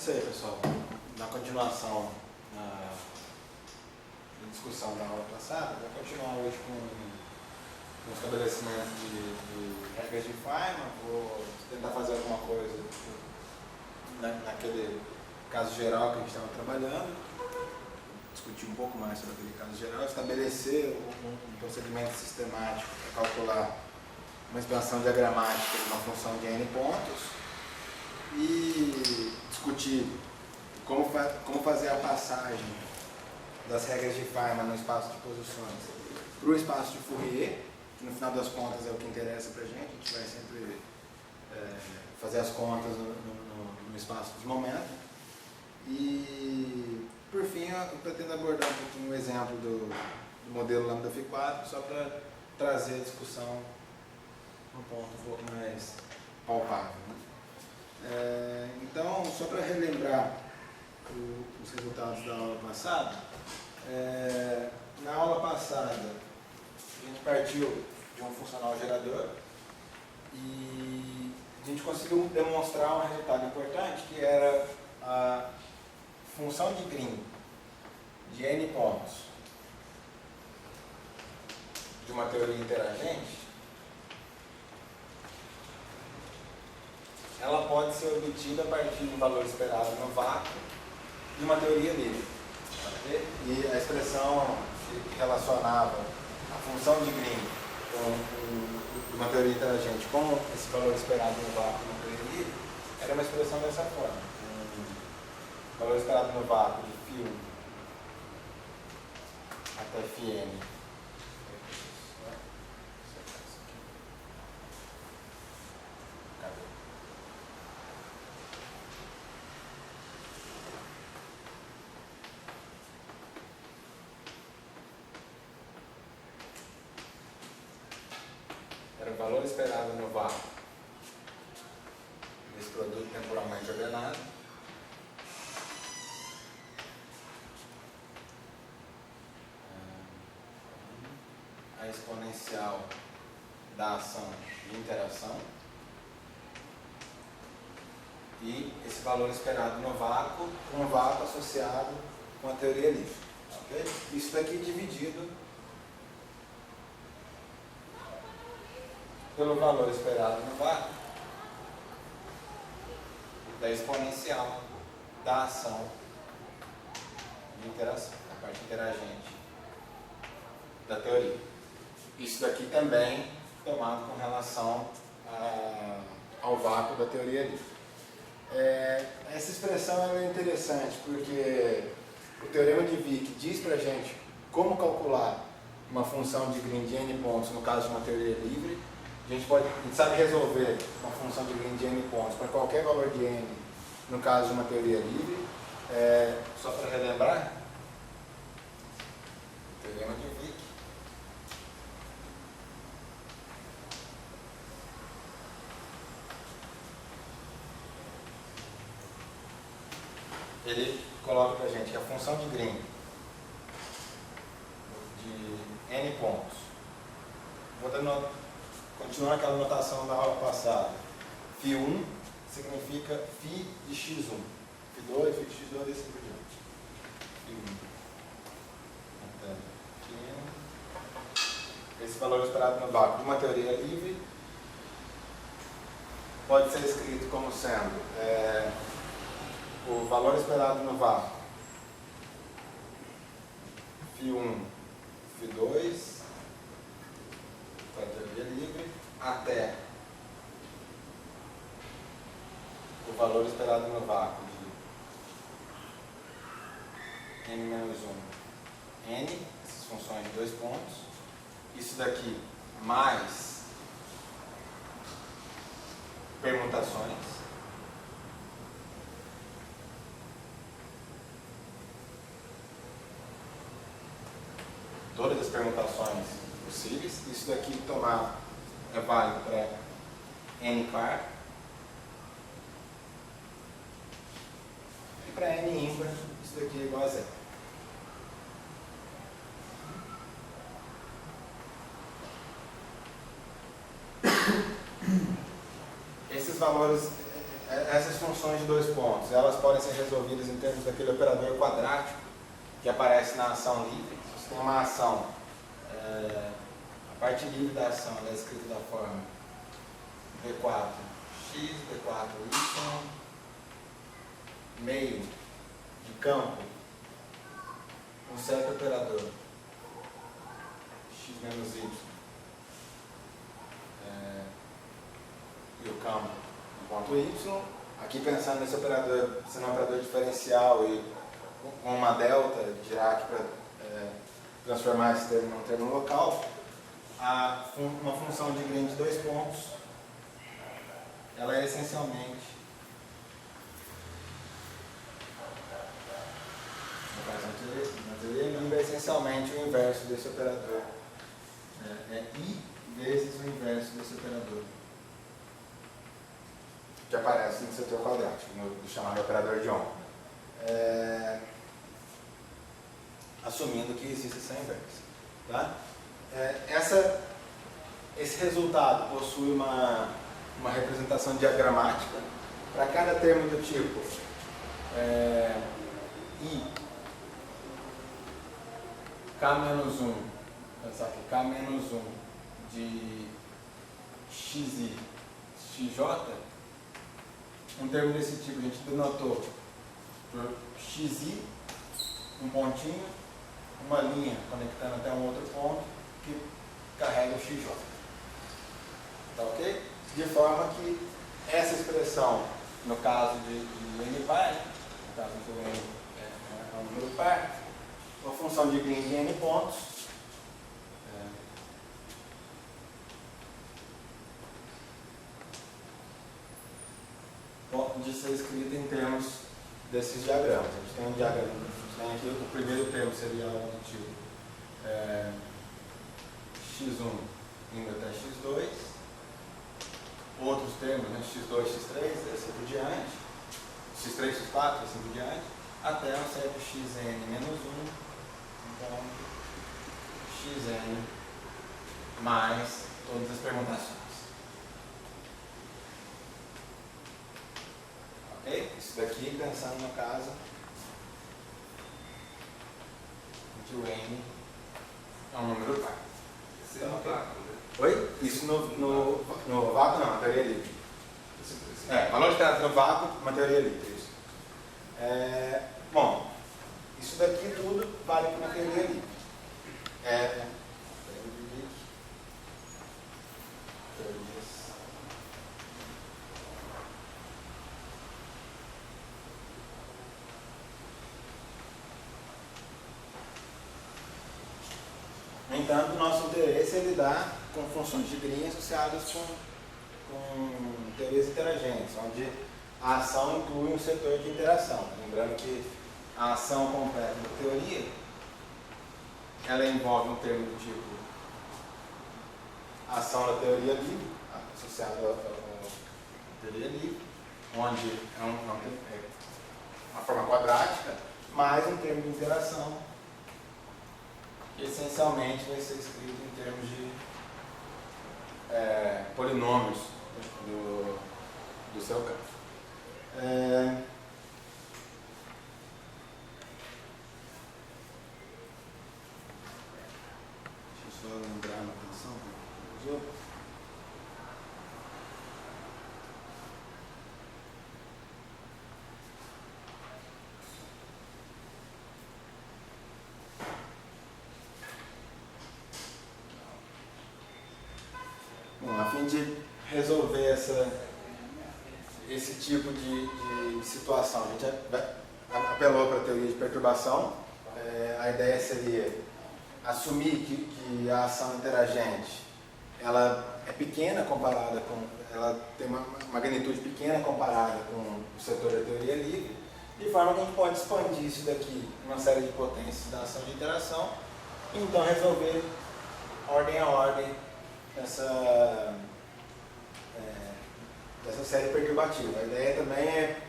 isso aí, pessoal. Na continuação da discussão da aula passada, vou continuar hoje com o estabelecimento de regras de Feynman. Vou tentar fazer alguma coisa naquele caso geral que a gente estava trabalhando, discutir um pouco mais sobre aquele caso geral, estabelecer um procedimento sistemático para calcular uma expansão diagramática de uma função de n pontos e discutir como fazer a passagem das regras de Feynman no espaço de posições para o espaço de Fourier, que no final das contas é o que interessa para a gente vai sempre fazer as contas no espaço de momento. E, por fim, eu pretendo abordar um pouquinho o exemplo do modelo lambda Φ4, só para trazer a discussão um ponto um pouco mais palpável. Então, só para relembrar os resultados da aula passada, na aula passada a gente partiu de um funcional gerador e a gente conseguiu demonstrar um resultado importante, que era a função de Green de n pontos de uma teoria interagente, ela pode ser obtida a partir de um valor esperado no vácuo de uma teoria livre. E a expressão que relacionava a função de Green com uma teoria interagente com esse valor esperado no vácuo de uma teoria livre era uma expressão dessa forma. Valor esperado no vácuo de φ1 até Φn. Era o valor esperado no vácuo desse produto temporalmente ordenado. A exponencial da ação de interação e esse valor esperado no vácuo, um vácuo associado com a teoria livre. Okay? Isso daqui dividido pelo valor esperado no vácuo da exponencial da ação de interação, a parte interagente da teoria. Isso daqui também tomado com relação ao vácuo da teoria livre. Essa expressão é interessante porque o teorema de Wick diz para a gente como calcular uma função de Green de n pontos no caso de uma teoria livre. A gente sabe resolver uma função de Green de n pontos para qualquer valor de n no caso de uma teoria livre. Só para relembrar, o teorema de Wick ele coloca para a gente que a função de Green de n pontos, continuando aquela notação da aula passada, φ1 significa φ de x1, φ2, φ de x2 e assim por diante. φ1 até φn. Esse valor esperado no vácuo de uma teoria livre pode ser escrito como sendo o valor esperado no vácuo φ1, φ2 para a teoria livre até o valor esperado no vácuo de n-1 n, essas funções de 2 pontos, isso daqui mais permutações, todas as permutações possíveis. Isso daqui tomar é válido para n par e para n ímpar isso daqui é igual a zero. Esses valores, essas funções de dois pontos, elas podem ser resolvidas em termos daquele operador quadrático que aparece na ação livre. Se você tem uma ação, a parte livre da ação é escrita da forma V4x, V4y, meio de campo, um certo operador, x menos y, e o campo no ponto y. Aqui pensando nesse operador, sendo um operador diferencial e com uma delta de Dirac para transformar esse termo num termo local, uma função de Green de dois pontos, ela é essencialmente, na teoria livre, é essencialmente o inverso desse operador. É I vezes o inverso desse operador, que aparece no setor quadrático, no chamado operador de Ohm. Assumindo que existe essa inversa. Tá? Esse resultado possui uma representação diagramática para cada termo do tipo I, K-1, pensar aqui, K-1 de XI, XJ, um termo desse tipo a gente denotou por XI, um pontinho, uma linha conectando até um outro ponto que carrega o XJ. Tá ok? De forma que essa expressão, no caso de n par, no caso em que o n é um número par, uma função de Green de n pontos, pode ser escrita em termos desses diagramas. A gente tem um diagrama, a gente tem aqui o primeiro termo seria algo do tipo x1 indo até x2, outros termos, né, x2, x3, assim por diante, x3, x4, assim por diante, até um certo xn menos 1, então xn mais todas as permutações. Ok? Isso daqui pensando no caso em que o n é um número par. Esse é o vácuo, né? Oi? Isso no vácuo não, na teoria livre. Valor de caráter no vácuo, uma teoria livre. Isso. Bom, isso daqui tudo vale para uma teoria livre. No entanto, o nosso interesse é lidar com funções de Green associadas com teorias interagentes, onde a ação inclui um setor de interação. Lembrando que a ação completa da teoria, ela envolve um termo do tipo ação da teoria livre, associada à teoria livre, onde é uma forma quadrática, mais um termo de interação, que essencialmente vai ser escrito em termos de polinômios do seu campo. Deixa eu só lembrar a notação que usou. Bom, a fim de resolver esse tipo de situação, a gente apelou para a teoria de perturbação. A ideia seria assumir que a ação interagente ela é pequena comparada com, ela tem uma magnitude pequena comparada com o setor da teoria livre, de forma que a gente pode expandir isso daqui em uma série de potências da ação de interação e então resolver ordem a ordem dessa série perturbativa. A ideia também é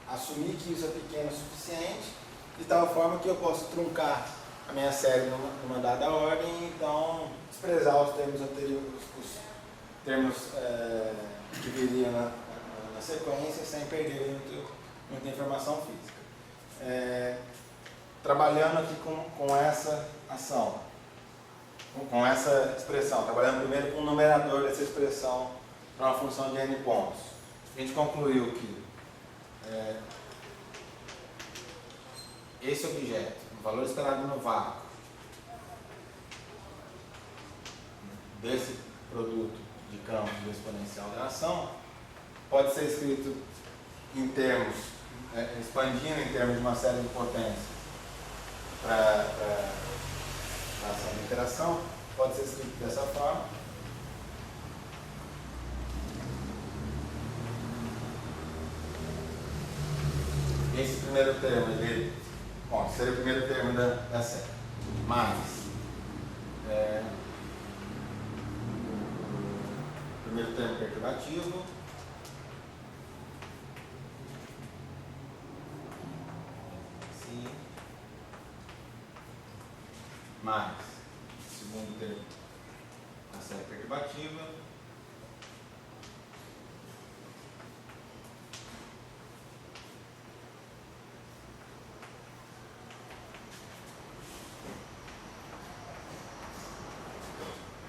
assumir que isso é pequeno o suficiente, de tal forma que eu posso truncar a minha série numa dada ordem e então desprezar os termos anteriores, os termos que viriam na a sequência sem perder muita informação física. Trabalhando aqui com essa ação, com essa expressão, trabalhando primeiro com o numerador dessa expressão para uma função de n pontos. A gente concluiu que esse objeto, o valor esperado no vácuo desse produto de campos do exponencial da ação pode ser escrito em termos, expandindo em termos de uma série de potências para a ação de interação, pode ser escrito dessa forma. Esse primeiro termo, seria o primeiro termo da série. Mais primeiro termo perturbativo, mais segundo termo da série perturbativa,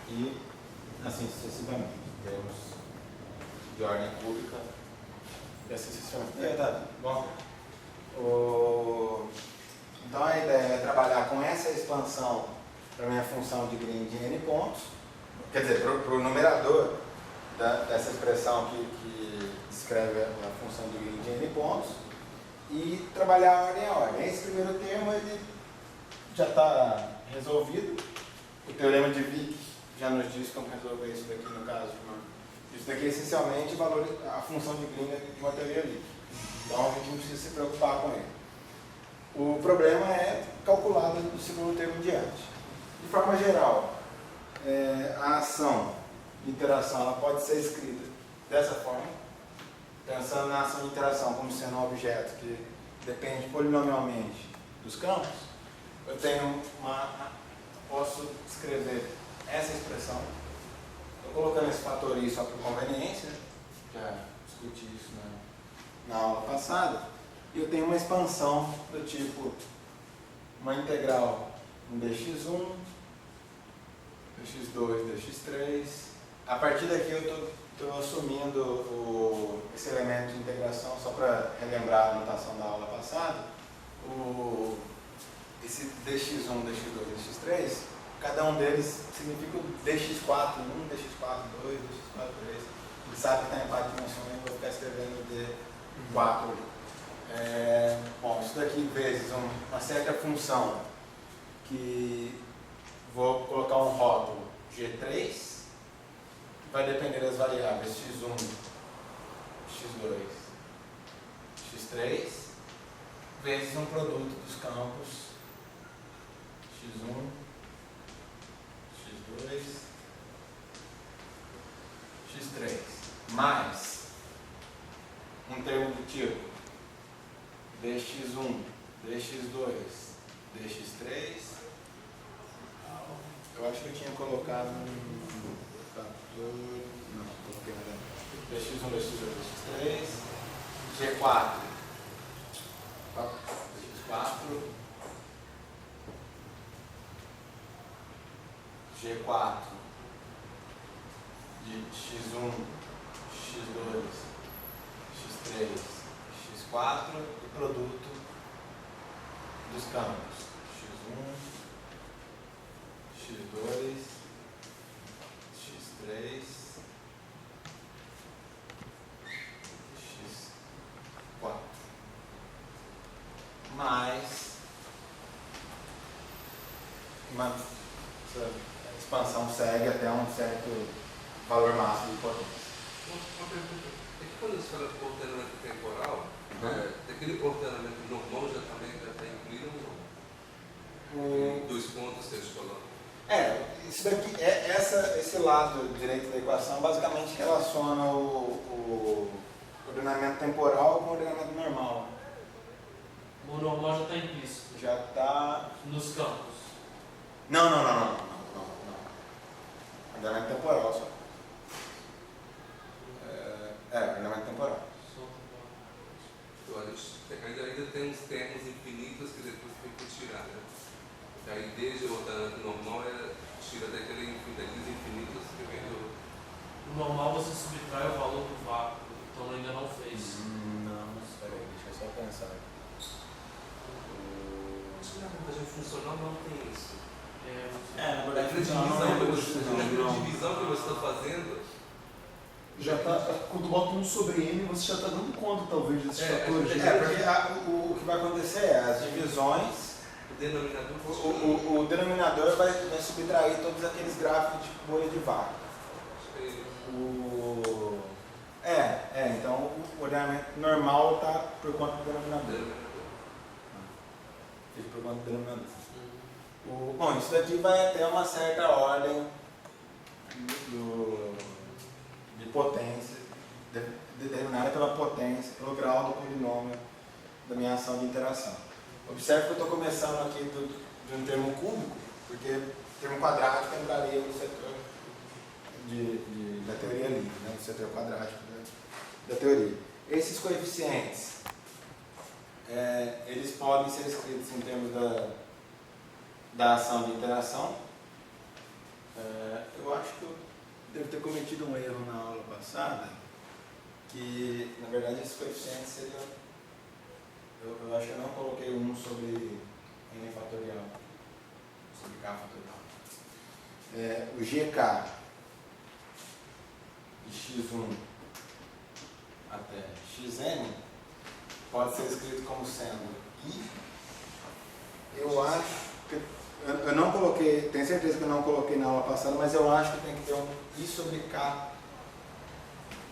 e assim sucessivamente, termos de ordem cúbica e assim sucessivamente. Tá bom? Então a ideia é trabalhar com essa expansão para a minha função de Green de n pontos, quer dizer, para o numerador dessa expressão que descreve a função de Green de n pontos, e trabalhar ordem a ordem. Esse primeiro termo ele já está resolvido. O teorema de Wick já nos diz como resolver isso daqui no caso. Isso daqui é essencialmente a função de Green de uma teoria líquida. Então a gente não precisa se preocupar com ele. O problema é calculado do segundo termo em diante. De forma geral, a ação de interação ela pode ser escrita dessa forma, pensando na ação de interação como sendo um objeto que depende polinomialmente dos campos. Eu posso escrever essa expressão. Estou colocando esse fator i só por conveniência, já discuti isso na aula passada. E eu tenho uma expansão do tipo uma integral em dx1, dx2, dx3. A partir daqui eu estou assumindo esse elemento de integração, só para relembrar a notação da aula passada. Esse dx1, dx2, dx3, cada um deles significa o dx4, 1, dx4, 2, dx4, 3. Ele sabe que está em par dimensional e vou ficar escrevendo d4. Bom, isso daqui vezes uma certa função que vou colocar um rótulo G3, vai depender das variáveis x1, x2, x3, vezes um produto dos campos x1, x2, x3, mais um termo do tipo dx1, dx2, dx3. Eu acho que eu tinha colocado um fator. Não coloquei nada. dx1, dx2, dx3. G4. dx4. G4 de x1, x2, x3, x4 e produto dos campos x1, x2, x3, x4 mais essa expansão segue até um certo valor máximo de potência. Uma pergunta. É que quando você fala de ordenamento temporal, aquele ordenamento normal já está incluído ou não? Dois pontos que você falou. Isso daqui, esse lado direito da equação basicamente relaciona o ordenamento temporal com o ordenamento normal. O normal já está implícito. Já está. Nos campos. Não. Ordenamento temporal só. Ordenamento temporal. ainda tem uns termos infinitos que depois tem que tirar, né? Aí desde o ordenamento normal tira daqueles infinitos que vem do... O normal você subtrai o valor do vácuo, então ainda não fez. Não, espera aí, deixa eu só pensar. Acho que na contagem funcional não tem isso. Na verdade, Aquela divisão que você está fazendo... Já tá, quando bota 1 sobre n, você já está dando conta, talvez, desses fatores. Porque o que vai acontecer é as divisões. O denominador vai subtrair todos aqueles gráficos de bolha de vácuo. Então o ordenamento normal está por conta do denominador. Fica por conta do denominador. Bom, isso daqui vai até uma certa ordem de potência, determinada pela potência, pelo grau do polinômio da minha ação de interação. Observe que eu estou começando aqui de um termo cúbico, porque termo quadrático entraria no setor da teoria livre, né? No setor quadrático da teoria. Esses coeficientes, eles podem ser escritos em termos da ação de interação. Eu acho que eu devo ter cometido um erro na aula passada, que na verdade esses coeficientes seriam, eu acho que eu não coloquei 1 sobre n fatorial, sobre k fatorial. O GK de x1 até xn pode ser escrito como sendo i. Eu acho que eu não coloquei, tenho certeza que eu não coloquei na aula passada, mas eu acho que tem que ter um i sobre k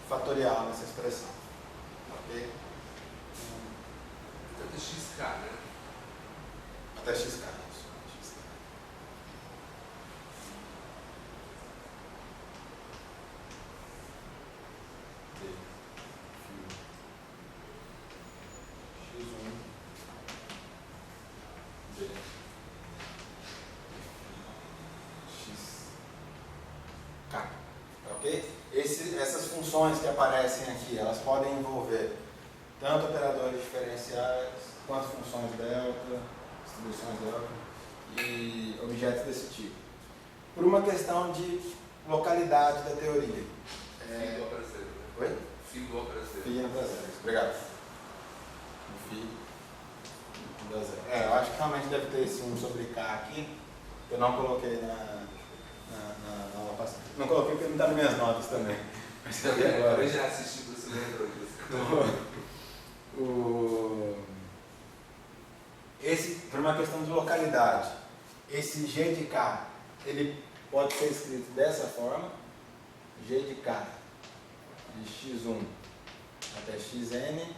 fatorial nessa expressão. Ok? Até xk, né? Até xk, isso. xk. x1 d xk. Ok? Essas funções que aparecem aqui, elas podem envolver tanto operadores diferenciais, quanto funções delta, distribuições delta e objetos desse tipo. Por uma questão de localidade da teoria. Φ igual para 0, né? Oi? Φ igual para 0. Φ igual para 0. Obrigado. Φ igual a 0. Eu acho que realmente deve ter esse 1 sobre K aqui. Eu não coloquei na aula passada. Não coloquei porque não está nas minhas notas também. Mas Eu já assisti, você lembrou disso. Por uma questão de localidade, esse G de K, ele pode ser escrito dessa forma: G de K de x1 até xn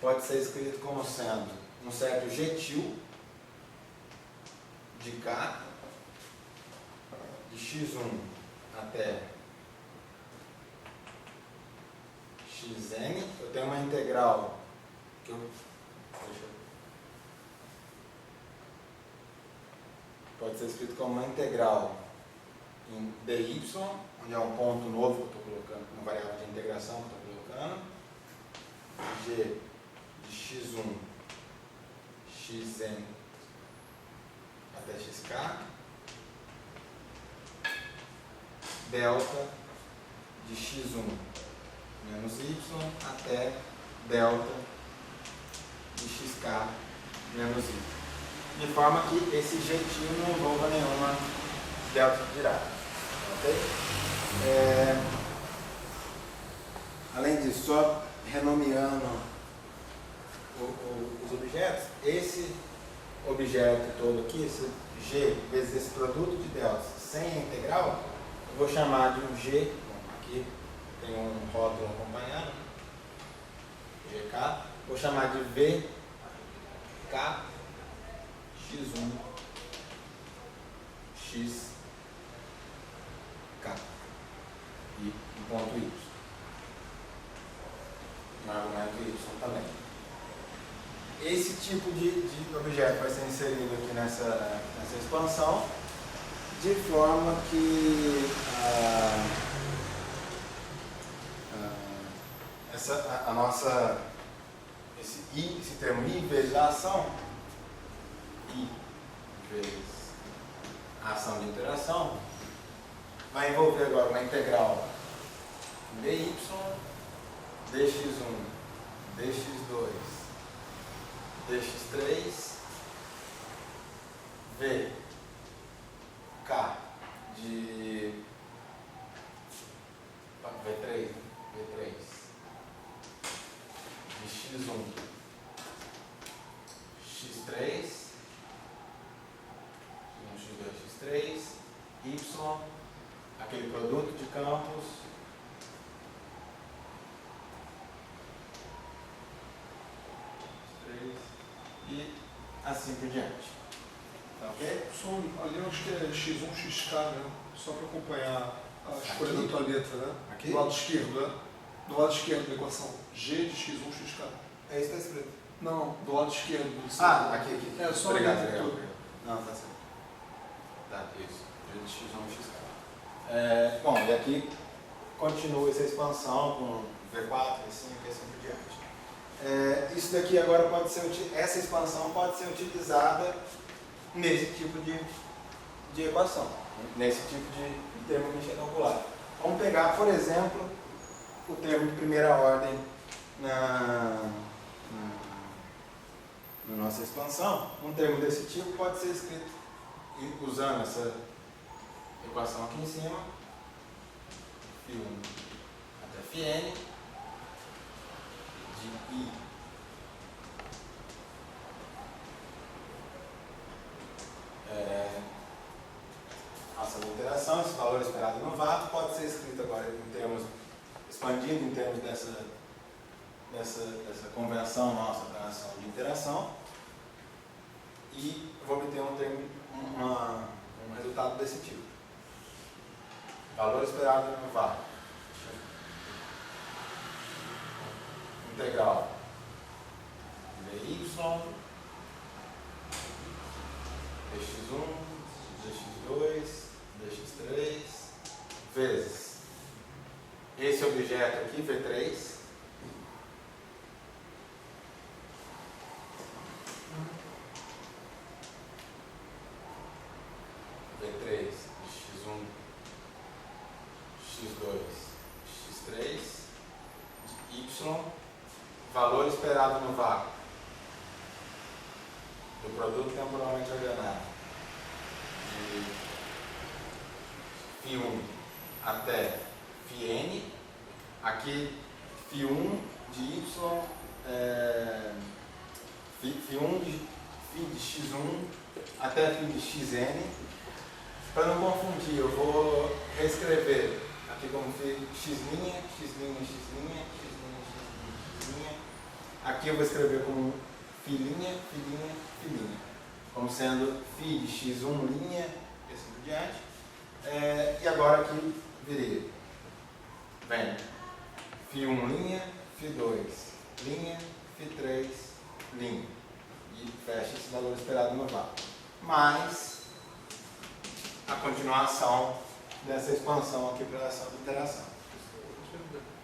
pode ser escrito como sendo um certo G-til de K de x1 até xn. Eu tenho uma integral que pode ser escrito como uma integral em dy, onde é um ponto novo que eu estou colocando, uma variável de integração que eu estou colocando, g de x1 xn até xk, delta de x1 menos y até delta de xk menos y. De forma que esse jeitinho não envolva nenhuma delta de Dirac. Ok? Além disso, só renomeando os objetos, esse objeto todo aqui, esse g vezes esse produto de deltas sem a integral, eu vou chamar de um g, bom, aqui tem um rótulo acompanhando, gk, vou chamar de vk x1 xk e um ponto y. Um argumento y também. Esse tipo de objeto vai ser inserido aqui nessa expansão, de forma que esse termo I vezes a ação, I vezes a ação de interação, vai envolver agora uma integral dy, dx1, dx2, dx3, v, k de V3, de x1, x3, x2, x3, y, aquele produto de campos, e assim por diante. Tá ok? Só ali eu acho que é x1, xk, né? Só para acompanhar a escolha da tua letra, né? Aqui? Do lado esquerdo, né? Do lado esquerdo da equação. G de x1, xk. É isso que está escrito. Não, do lado esquerdo. Do Aqui. É, só Obrigado, a letra obrigado. toda. Não, tá certo. Tá, isso. X1, xk. Bom, e aqui continua essa expansão com V4, V5 e assim por diante. Isso daqui agora pode ser, essa expansão pode ser utilizada nesse tipo de equação, nesse tipo de termo calcular. Vamos pegar, por exemplo, o termo de primeira ordem na nossa expansão. Um termo desse tipo pode ser escrito usando essa equação aqui em cima, φ1 até φn de I ação de interação, esse valor esperado no vácuo pode ser escrito agora em termos, expandido em termos dessa convenção nossa para a ação de interação, e eu vou obter um resultado desse tipo. Valor esperado no vácuo. Integral dy, dx1, dx2, dx3, vezes esse objeto aqui, V3, V3, x1, x2, x3, y, valor esperado no vácuo do produto temporalmente ordenado de φ1 até φn, aqui φ1 de y, φ1 de x1 até φ de xn. Para não confundir, eu vou reescrever aqui como x', aqui eu vou escrever como φ', como sendo φ de x1' e assim por diante. E agora aqui viria, vem φ1', φ2', φ3', e fecha esse valor esperado no vácuo. Mais a continuação dessa expansão aqui para a ação de interação.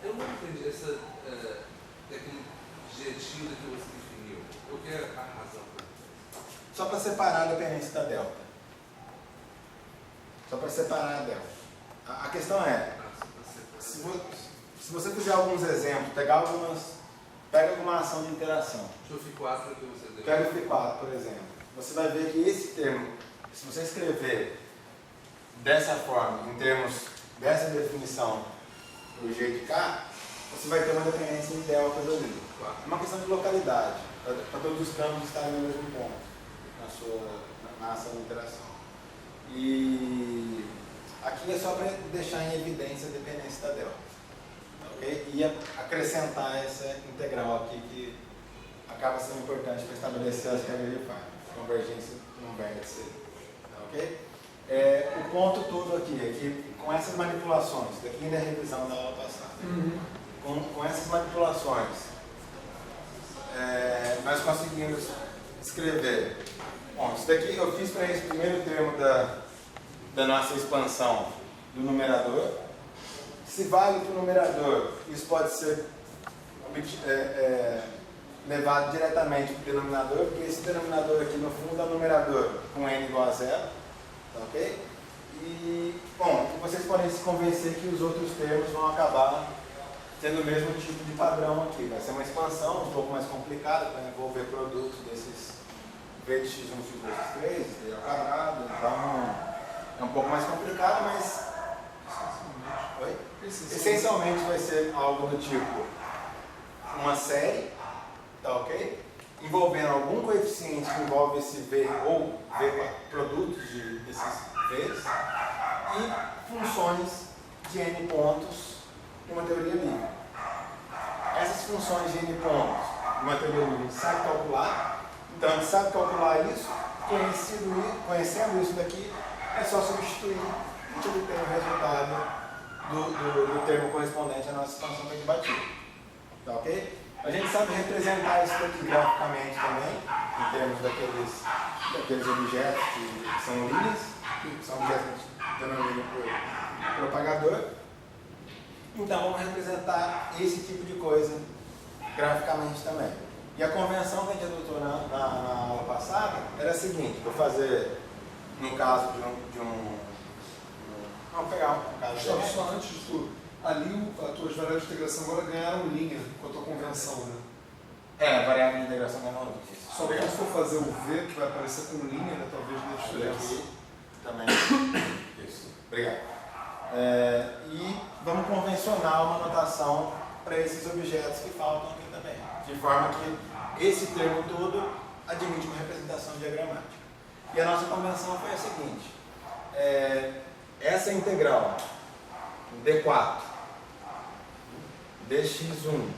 Eu não entendi aquele jeitinho que você definiu. O que é a razão? Só para separar a dependência da delta. Só para separar a delta. A questão é, se você fizer alguns exemplos, pega alguma ação de interação. Deixa eu Φ4 que você deu. Pega o Φ4, por exemplo. Você vai ver que esse termo, se você escrever dessa forma, em termos dessa definição do G de K, você vai ter uma dependência em deltas ali. É uma questão de localidade, para todos os campos estarem no mesmo ponto na ação de interação. E aqui é só para deixar em evidência a dependência da delta. Okay? E acrescentar essa integral aqui que acaba sendo importante para estabelecer as regras de Phi, convergência não vértice. Ok? O ponto todo aqui é que com essas manipulações, daqui ainda é a revisão da aula passada, com essas manipulações, nós conseguimos escrever. Bom, isso daqui eu fiz para esse primeiro termo da nossa expansão do numerador. Se vale para o numerador, isso pode ser levado diretamente para o denominador, porque esse denominador aqui no fundo é o numerador com n igual a zero, tá ok? E, bom, vocês podem se convencer que os outros termos vão acabar tendo o mesmo tipo de padrão aqui. Vai ser uma expansão um pouco mais complicada para envolver produtos desses v de x1, x2, x3, d ao quadrado, então é um pouco mais complicado, mas essencialmente vai ser algo do tipo uma série, tá ok? Envolvendo algum coeficiente que envolve esse v ou v produtos desses v's e funções de n pontos de uma teoria livre. Essas funções de n pontos de uma teoria livre a gente sabe calcular, então a gente sabe calcular isso, conhecendo isso daqui, é só substituir e obter o resultado do termo correspondente à nossa expansão perturbativa. Tá ok? A gente sabe representar isso aqui graficamente também, em termos daqueles objetos que são linhas, que são objetos que a gente denomina por propagador. Então vamos representar esse tipo de coisa graficamente também. E a convenção que a gente adotou na aula passada era a seguinte: vou fazer no caso de um vamos pegar um caso de Só antes de tudo, ali as tuas variáveis de integração agora ganharam linha com a tua convenção, né? a variável de integração ganhou linha. Só que se for fazer o V, que vai aparecer com linha, né, talvez dê diferença. Aqui também. Isso. Obrigado. E vamos convencionar uma notação para esses objetos que faltam aqui também. De forma que esse termo todo admite uma representação diagramática. E a nossa convenção foi a seguinte: essa integral d4 dx1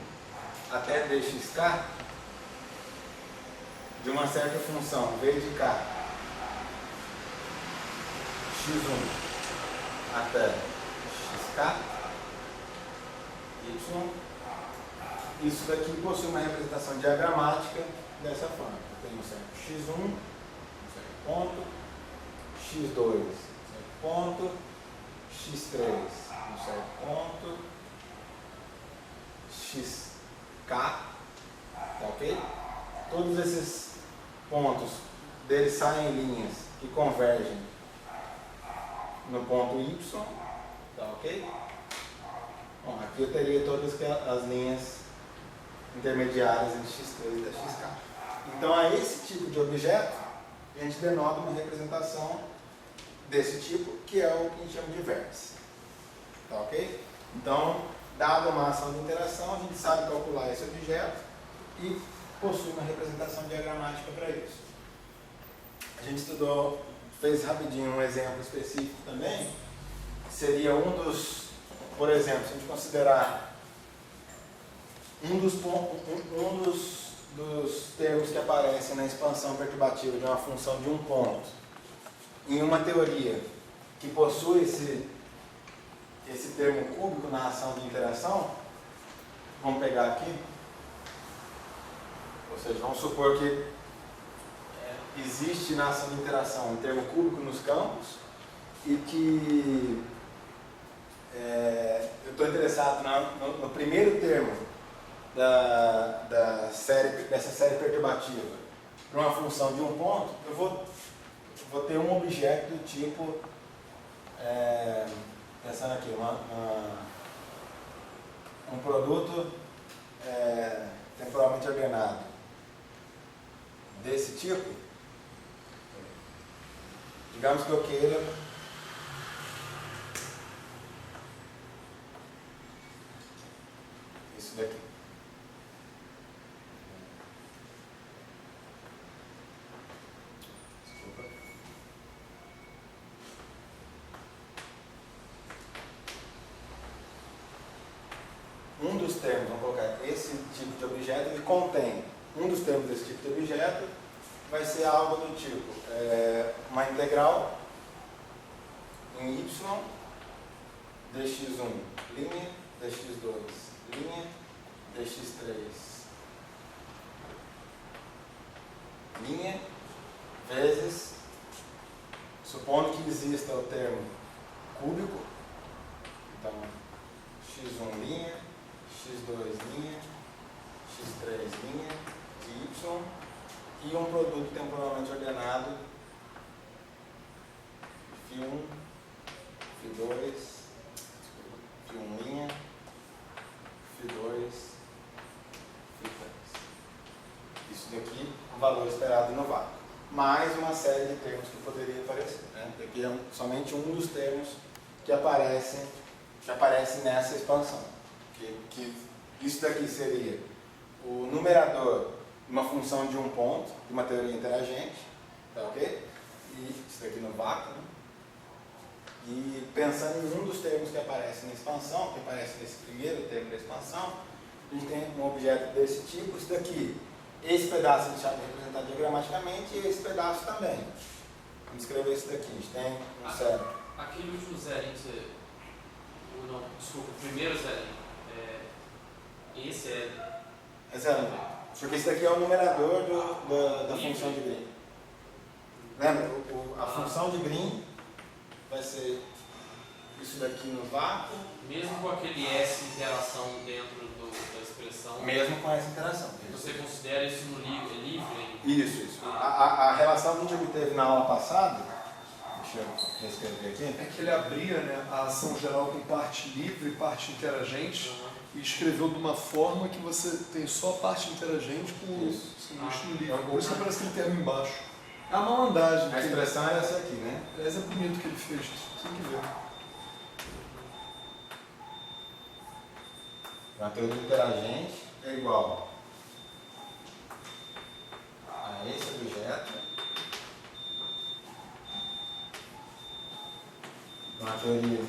até dxk de uma certa função v de k x1 até xk y, isso daqui possui uma representação diagramática dessa forma. Eu tenho um certo x1, um certo ponto, x2, um certo ponto, x3, um certo ponto, xk, tá ok? Todos esses pontos deles saem linhas que convergem no ponto y, tá ok? Bom, aqui eu teria todas as linhas intermediárias entre x3 e xk. Então, a esse tipo de objeto, a gente denota uma representação desse tipo, que é o que a gente chama de vértice. Tá ok? Então, dada uma ação de interação, a gente sabe calcular esse objeto e possui uma representação diagramática para isso. A gente estudou, fez rapidinho um exemplo específico também, que seria um dos, por exemplo, se a gente considerar dos termos que aparecem na expansão perturbativa de uma função de um ponto em uma teoria que possui esse termo cúbico na ação de interação, vamos pegar aqui, ou seja, vamos supor que existe na ação de interação um termo cúbico nos campos e que eu estou interessado no primeiro termo dessa série perturbativa para uma função de um ponto. Eu vou ter um objeto do tipo, pensando aqui, um produto temporalmente ordenado desse tipo. Digamos que eu queira isso daqui. Desculpa. Um dos termos, vamos colocar esse tipo de objeto, ele contém um dos termos desse tipo de objeto, vai ser algo do tipo uma integral em y dx1 linha, dx2 linha, dx3 linha, vezes, supondo que exista o termo cúbico, então x1 linha, x2 linha, linha de y e um produto temporalmente ordenado φ1, φ2, φ1 linha, φ2, φ3. Isso daqui é um valor esperado no vácuo. Mais uma série de termos que poderia aparecer. Né? Aqui é somente um dos termos que aparece nessa expansão. Que isso daqui seria o numerador de uma função de um ponto, de uma teoria interagente, tá ok? E isso daqui no vácuo. Né? E pensando em um dos termos que aparece na expansão, que aparece nesse primeiro termo da expansão, a gente tem um objeto desse tipo. Isso daqui, esse pedaço a gente chama de representado diagramaticamente e esse pedaço também. Vamos escrever isso daqui. A gente tem um zero. Aquele último zerinho, não, desculpa, o primeiro zerinho, esse É zero. Porque isso daqui é o numerador da função de Green. Lembra? A função de Green vai ser isso daqui no vácuo. mesmo com aquele S interação dentro da expressão, Mesmo com essa interação. você considera isso no livre ainda? Isso. A relação que a gente obteve na aula passada, deixa eu reescrever aqui. É que ele abria, né, a ação geral com parte livre e parte interagente e escreveu de uma forma que você tem só a parte interagente com o sanduíche no livre. Por isso que aparece aquele termo embaixo. É uma malandragem. A expressão é essa aqui, né? Aliás, é bonito que ele fez. Tem que ver. A teoria interagente é igual a esse objeto. Uma teoria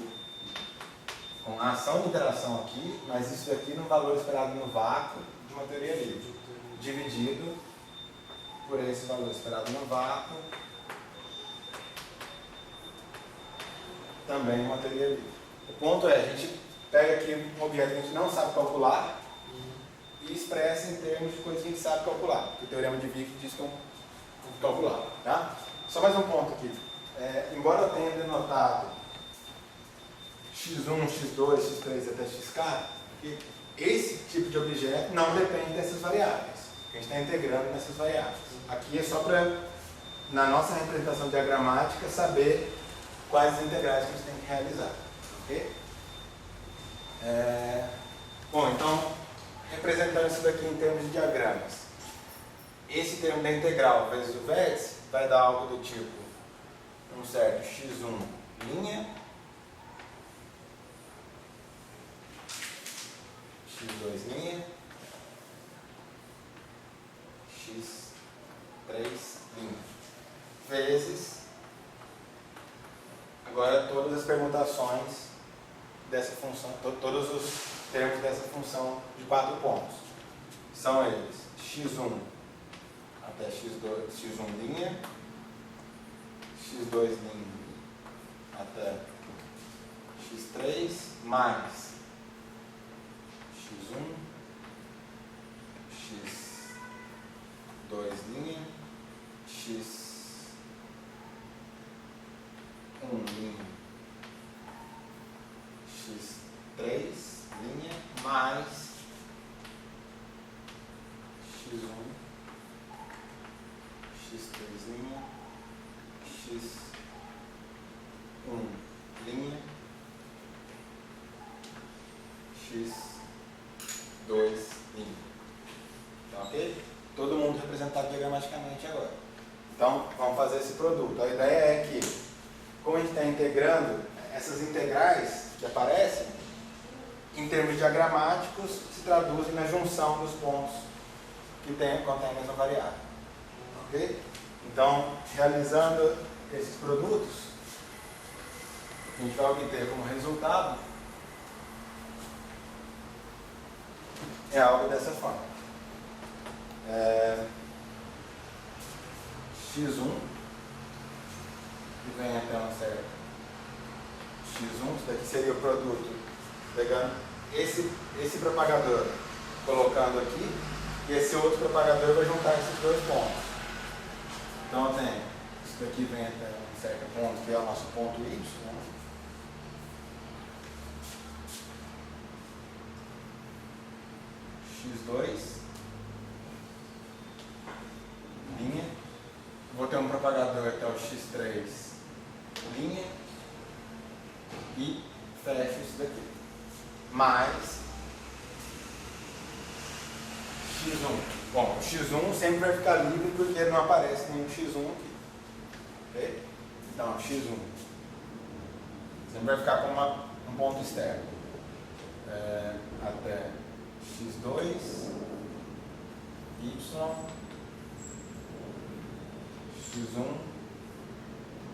com a ação de interação aqui, mas isso aqui no valor esperado no vácuo de uma teoria livre, dividido por esse valor esperado no vácuo, também uma teoria livre. O ponto é, a gente pega aqui um objeto que a gente não sabe calcular e expressa em termos de coisas que a gente sabe calcular, porque o teorema de Wick diz que é calcular. Tá? Só mais um ponto aqui. Embora eu tenha denotado x1, x2, x3 até xk, esse tipo de objeto não depende dessas variáveis. A gente está integrando nessas variáveis. Aqui é só para, na nossa representação diagramática, saber quais as integrais que a gente tem que realizar. Ok? Bom, então, representando isso daqui em termos de diagramas, esse termo da integral vezes o vértice vai dar algo do tipo um certo x1 linha, x2 linha, x3 linha, vezes, agora todas as permutações dessa função, todos os termos dessa função de 4 pontos. São eles x1 até x1 linha, x2 linha até x3, mais x1, x2 linha, x1 linha, x3 linha, mais x1, x3 linha, x1 linha, x2 linha. Tá ok? Todo mundo representado diagramaticamente agora. Então, vamos fazer esse produto. A ideia é que, como a gente está integrando, essas integrais que aparecem, em termos diagramáticos, se traduzem na junção dos pontos que contém a mesma variável. Ok? Então, realizando esses produtos, a gente vai obter como resultado algo dessa forma. x1, que vem até um certo x1, isso daqui seria o produto, pegando esse propagador, colocando aqui, e esse outro propagador vai juntar esses dois pontos. Então eu tenho, isso daqui vem até um certo ponto, que é o nosso ponto y, né? x2 x3 linha e fecho isso daqui. Mais x1. Bom, o x1 sempre vai ficar livre porque não aparece nenhum x1 aqui. Ok? Então, x1 sempre vai ficar como um ponto externo. Até x2, y, x1,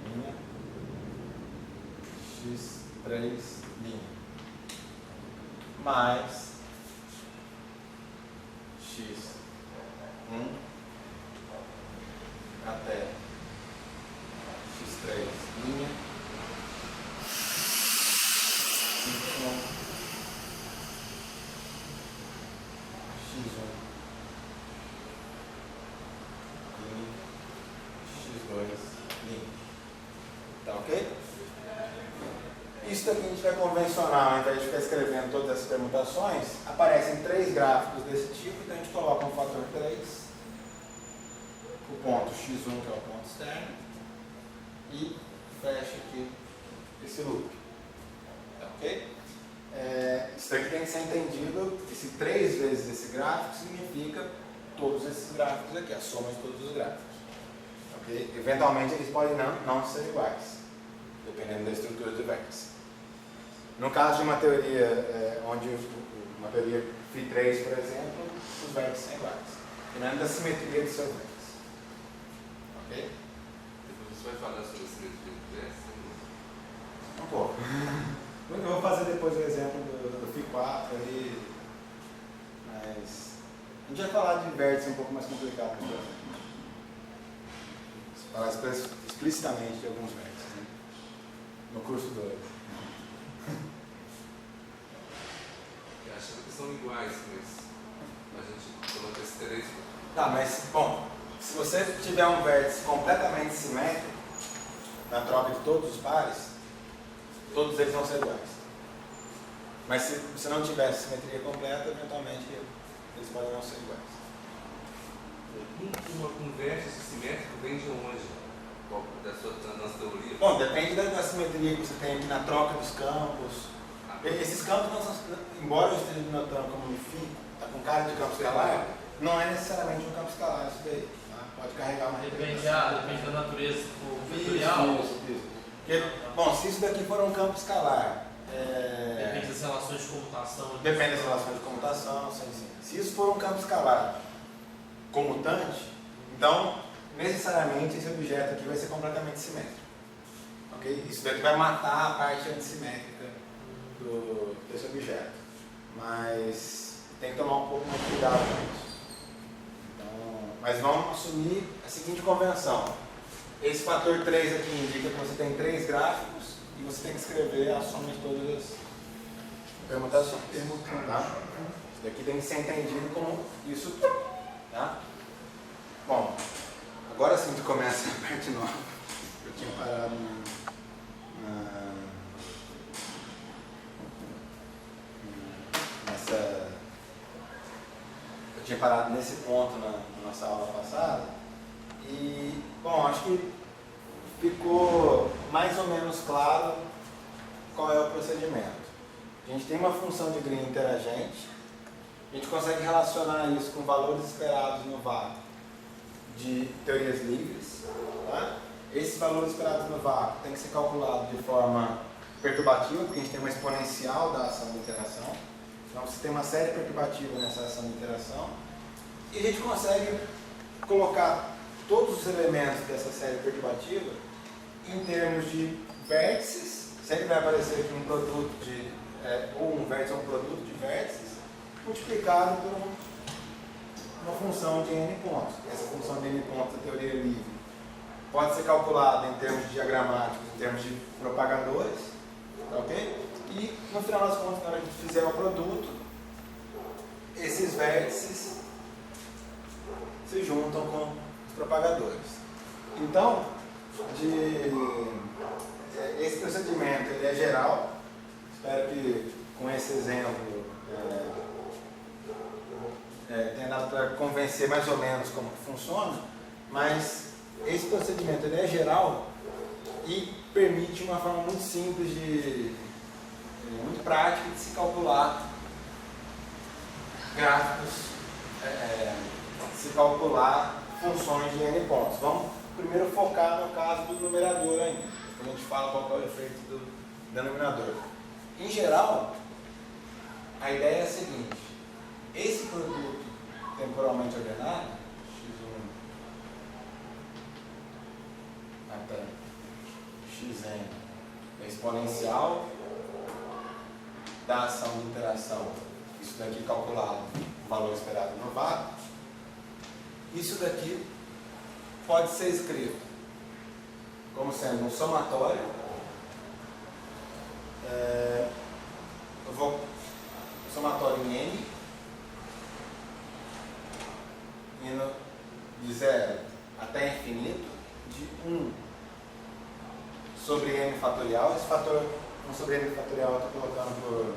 linha, x3, linha, mais x1 até x3, linha, y, x1, linha, x2, linha. Tá ok? Isso daqui a gente vai convencionar, ao invés de ficar escrevendo todas essas permutações, aparecem 3 gráficos desse tipo, então a gente coloca um fator 3, o ponto x1, que é o ponto externo, e fecha aqui esse loop. Tá ok? Isso daqui tem que ser entendido, esse 3 vezes esse gráfico significa todos esses gráficos aqui, a soma de todos os gráficos. Okay? Eventualmente eles podem não ser iguais, dependendo da estrutura do vértice. No caso de uma teoria uma teoria φ3, por exemplo, os vértices são iguais, dependendo da simetria do seu vértice. Ok? Depois você vai falar sobre a simetria do vértice? Um pouco. Eu vou fazer depois o exemplo do φ4 ali, mas a gente vai falar de vértice um pouco mais complicado. Falar explicitamente de alguns vértices, né? No curso 2. Achando que são iguais, mas a gente coloca esse 3. Tá, mas, bom, se você tiver um vértice completamente simétrico, na troca de todos os pares, todos eles vão ser iguais. Mas se você não tiver simetria completa, eventualmente eles podem não ser iguais. Um vértice simétrico vem de onde? Da nossa teoria? Bom, depende da simetria que você tem aqui na troca dos campos. Esses campos, não são, embora eu esteja notando como um φ, está com cara de campo escalar, não é necessariamente um campo escalar isso daí. Tá? Pode carregar uma representação. Depende da natureza vetorial. Isso. Porque, bom, se isso daqui for um campo escalar, Depende das relações de comutação. Depende das relações de comutação, sim. Se isso for um campo escalar comutante, então necessariamente esse objeto aqui vai ser completamente simétrico. Ok? Isso daqui vai matar a parte antissimétrica desse objeto. Mas tem que tomar um pouco mais de cuidado com isso. Então, mas vamos assumir a seguinte convenção. Esse fator 3 aqui indica que você tem 3 gráficos e você tem que escrever a soma de todas as permutações. Tá? Isso daqui tem que ser entendido como isso. Tá? Bom, agora sim tu começa a parte nova. Eu tinha parado eu tinha parado nesse ponto na nossa aula passada. E, bom, acho que ficou mais ou menos claro qual é o procedimento. A gente tem uma função de Green interagente, a gente consegue relacionar isso com valores esperados no vácuo de teorias livres. Tá? Esses valores esperados no vácuo têm que ser calculados de forma perturbativa, porque a gente tem uma exponencial da ação de interação. Então você tem uma série perturbativa nessa ação de interação. E a gente consegue colocar todos os elementos dessa série perturbativa em termos de vértices. Sempre vai aparecer aqui um produto de, ou um vértice ou um produto de vértices, multiplicado por uma função de n pontos. Essa função de n pontos da teoria livre pode ser calculada em termos diagramáticos, em termos de propagadores, ok? E no final das contas, na hora que a gente fizer o produto, esses vértices se juntam com os propagadores. Então, esse procedimento ele é geral. Espero que com esse exemplo tenha dado para convencer mais ou menos como que funciona, mas esse procedimento ele é geral e permite uma forma muito simples, muito prática de se calcular gráficos, se calcular funções de n pontos. Vamos primeiro focar no caso do numerador ainda, depois a gente fala qual é o efeito do denominador. Em geral, a ideia é a seguinte: esse produto temporalmente ordenado, x1 até xn, é exponencial da ação de interação, isso daqui calculado, o valor esperado no vácuo, isso daqui pode ser escrito como sendo um somatório. Eu vou somatório em n, indo de 0 até infinito, de 1 sobre n fatorial. Esse fator 1 sobre n fatorial eu estou colocando por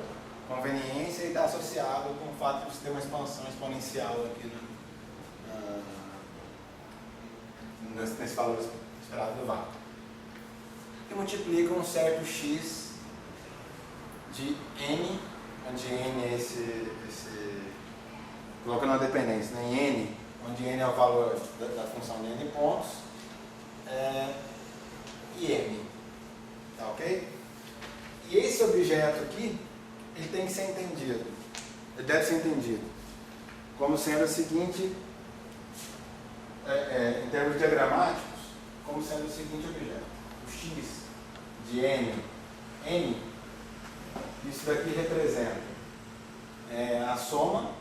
conveniência e está associado com o fato de ter uma expansão exponencial aqui nesse valor esperado do vácuo. E multiplica um certo x de n, onde n é colocando uma dependência, né? Em n, onde n é o valor da função de n pontos, e m. Tá ok? E esse objeto aqui, ele tem que ser entendido, ele deve ser entendido como sendo o seguinte, em termos diagramáticos, como sendo o seguinte objeto: o x de n, isso daqui representa a soma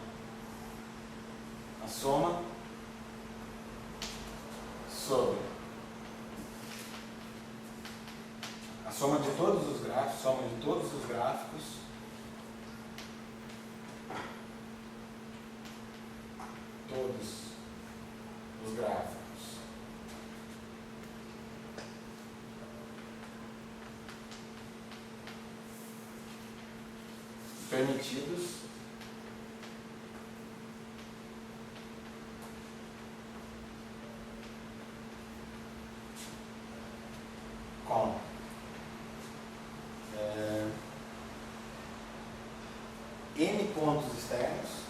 sobre a soma de todos os gráficos, permitidos com n pontos externos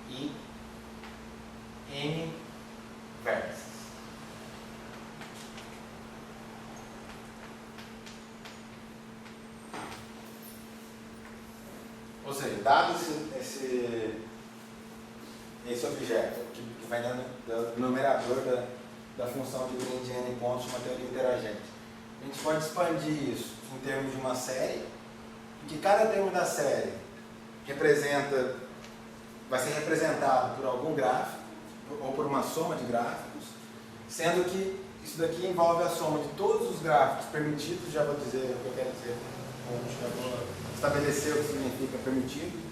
e n vértices. Ou seja, dado esse objeto que vai do numerador da função de green de n pontos de uma teoria interagente, a gente pode expandir isso em termos de uma série, em que cada termo da série vai ser representado por algum gráfico ou por uma soma de gráficos, sendo que isso daqui envolve a soma de todos os gráficos permitidos. Já vou dizer o que eu quero dizer, já vou estabelecer o que significa permitido,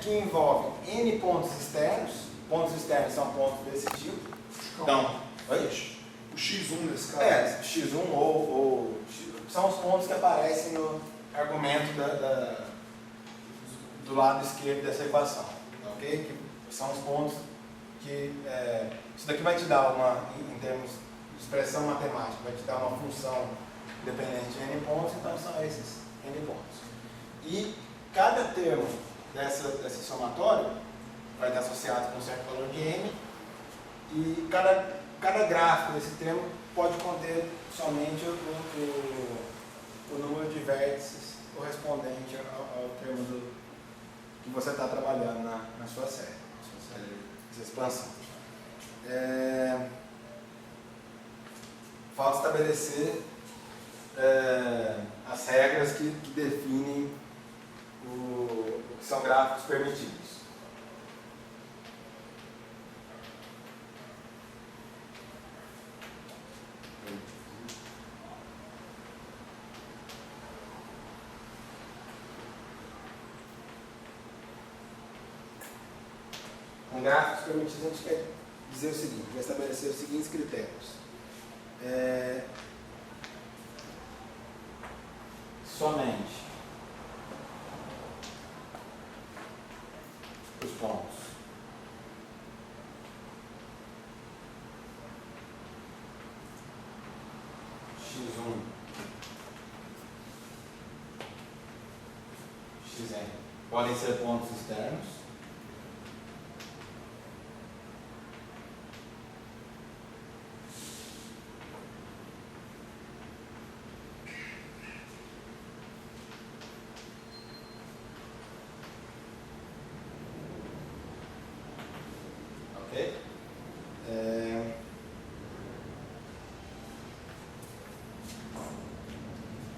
que envolve n pontos externos. Pontos externos são pontos desse tipo. Então, o x1 nesse caso? x1 ou são os pontos que aparecem no argumento do lado esquerdo dessa equação, ok? Que são os pontos que isso daqui vai te dar em termos de expressão matemática, vai te dar uma função dependente de n pontos, então são esses n pontos. E cada termo desse somatório vai estar associado com um certo valor de n, e cada gráfico desse termo pode conter somente o número de vértices correspondente ao termo que você está trabalhando na sua série de expansão. Falta estabelecer as regras que definem o que são gráficos permitidos. Com gráficos permitidos, a gente quer dizer o seguinte, vai estabelecer os seguintes critérios. somente os pontos x1, xn podem ser pontos externos. Ok?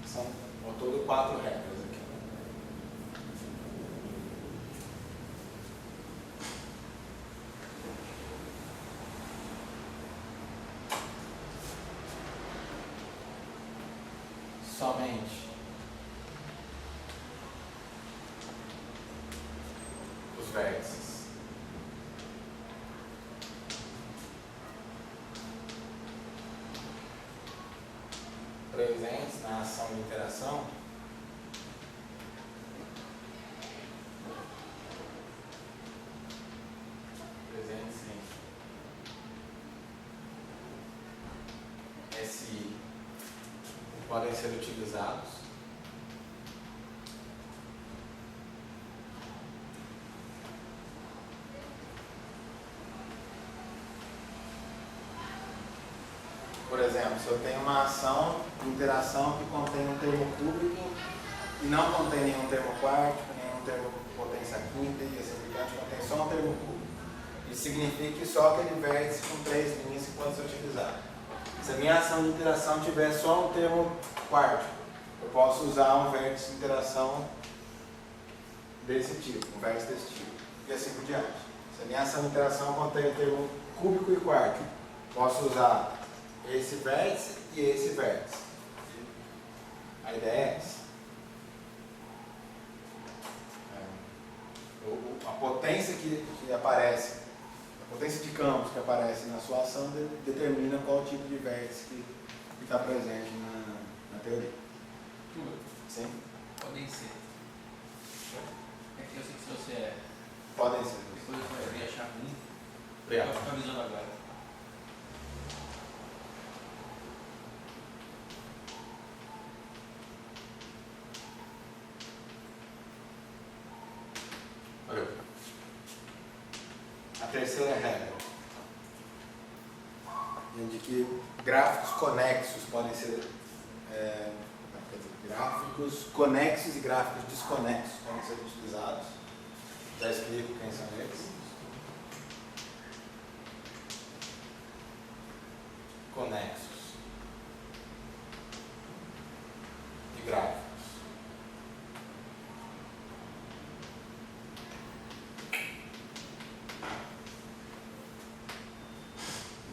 São ao todo 4 regras aqui. Somente os vértices presentes na ação de interação presentes em SI podem ser utilizados por exemplo, se eu tenho uma ação de interação que contém um termo cúbico e não contém nenhum termo quártico, nenhum termo potência quinta e assim por diante, contém só um termo cúbico. Isso significa que só aquele vértice com 3 linhas que pode ser utilizado. Se a minha ação de interação tiver só um termo quártico, eu posso usar um vértice de interação desse tipo, um vértice desse tipo, e assim por diante. Se a minha ação de interação contém o termo cúbico e quártico, posso usar esse vértice e esse vértice. A ideia é essa. A potência que aparece, a potência de campos que aparece na sua ação determina qual tipo de vértice que está presente na teoria. Sim? Podem ser. É que eu sei que se você Podem ser. depois você vai achar ruim, Obrigado. eu vou ficar avisando agora. Valeu. A terceira regra é de que gráficos conexos podem ser gráficos conexos e gráficos desconexos podem ser utilizados. Já explico quem são eles. Conexos e gráficos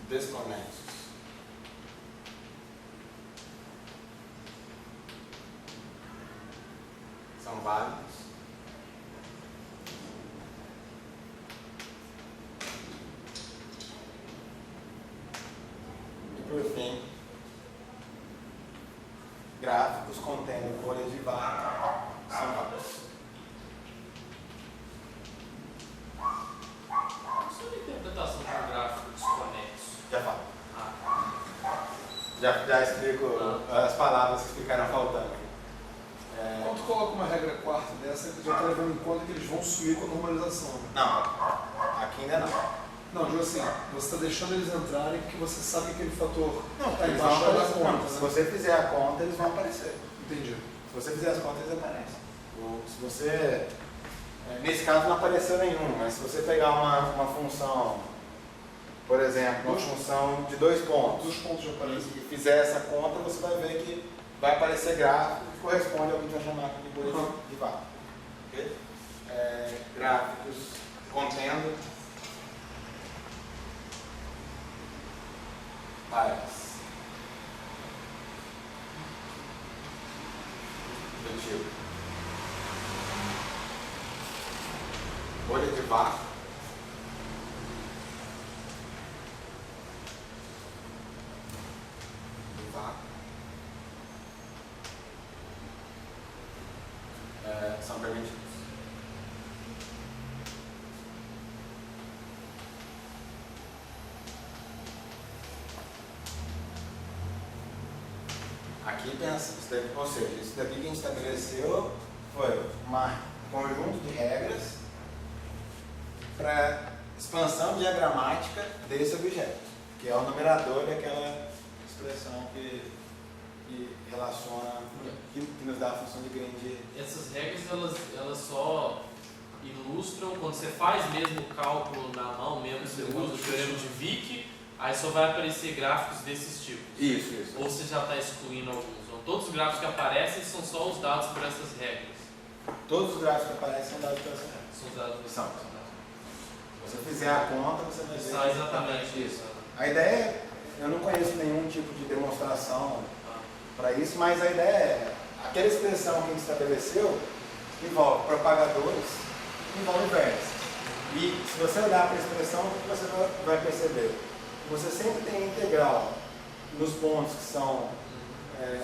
desconexos. São válidos e, por fim, gráficos contendo folhas de vaca são válidos. Isso é uma interpretação de um gráfico desconexo. Já falo. Ah, Já explico as palavras que ficaram faltando. Quando tu coloca uma regra quarta dessa, tu já está levando em conta que eles vão sumir com a normalização. Não, aqui ainda não. Não, digo assim, você está deixando eles entrarem porque você sabe que aquele fator está Eles vão embaixo da aparecer. conta. Não, se você fizer a conta, eles vão aparecer. Entendi. Se você fizer as contas, eles aparecem. Se você... Nesse caso não apareceu nenhum, mas se você pegar uma função, por exemplo, uma função de 2 pontos, Os pontos já aparecem. e fizer essa conta, você vai ver que vai aparecer gráfico que corresponde ao que a gente vai chamar aqui de bolha de vaca. Ok? Gráficos contendo áreas do tipo bolha de vácuo, aqui pensa, ou seja, isso daqui que a gente estabeleceu foi um conjunto de regras para expansão diagramática desse objeto, que é o numerador daquela expressão que relaciona, que nos dá a função de Green. Essas regras elas só ilustram quando você faz mesmo o cálculo na mão, mesmo você usa o teorema de Vick, aí só vai aparecer gráficos desses tipos. Isso. Ou você já está excluindo alguns. Então, todos os gráficos que aparecem são só os dados por essas regras. Todos os gráficos que aparecem são dados por essa regra. São os dados por São. essas regras. Se você fizer a conta, você vai ver. São exatamente isso. A ideia é, eu não conheço nenhum tipo de demonstração para isso, mas a ideia é, aquela expressão que a gente estabeleceu envolve propagadores, envolve vértices. E se você olhar para a expressão, o que você vai perceber? Você sempre tem integral nos pontos que são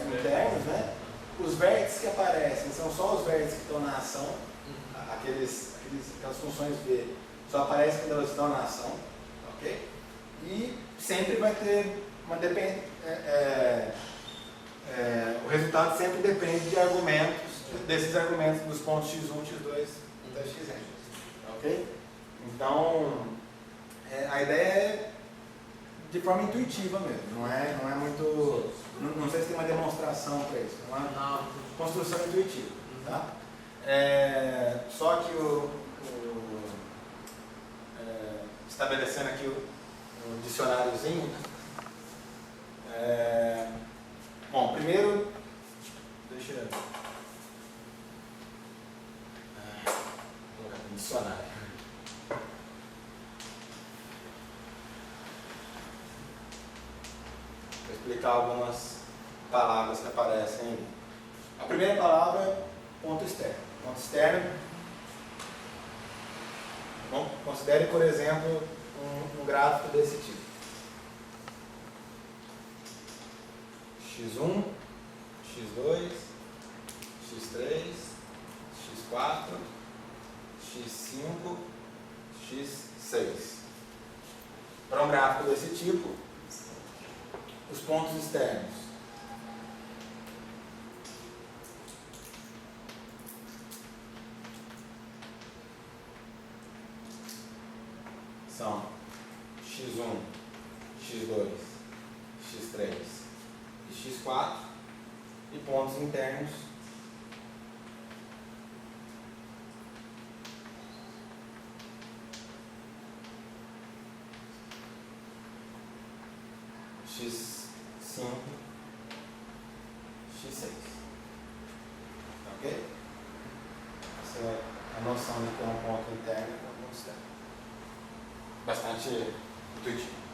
internos, né? Os vértices que aparecem são só os vértices que estão na ação, aquelas funções V só aparecem quando elas estão na ação, ok? E sempre vai ter uma dependência. O resultado sempre depende de argumentos, desses argumentos dos pontos x1, x2 até xn. Ok? Então, a ideia é de forma intuitiva mesmo, não é muito. Não sei se tem uma demonstração para isso, é uma construção intuitiva. Tá? Só que estabelecendo aqui o dicionáriozinho. Bom, primeiro, deixa eu colocar aqui no dicionário. Vou explicar algumas palavras que aparecem aí. A primeira palavra é ponto externo. Ponto externo. Bom, considere, por exemplo, um gráfico desse tipo. x1, x2, x3, x4, x5, x6. Para um gráfico desse tipo, os pontos externos são x1, x2, x3 e x4, e pontos internos x5, x6. Ok? Essa é a noção de ter um ponto interno e um ponto externo. Bastante intuitivo.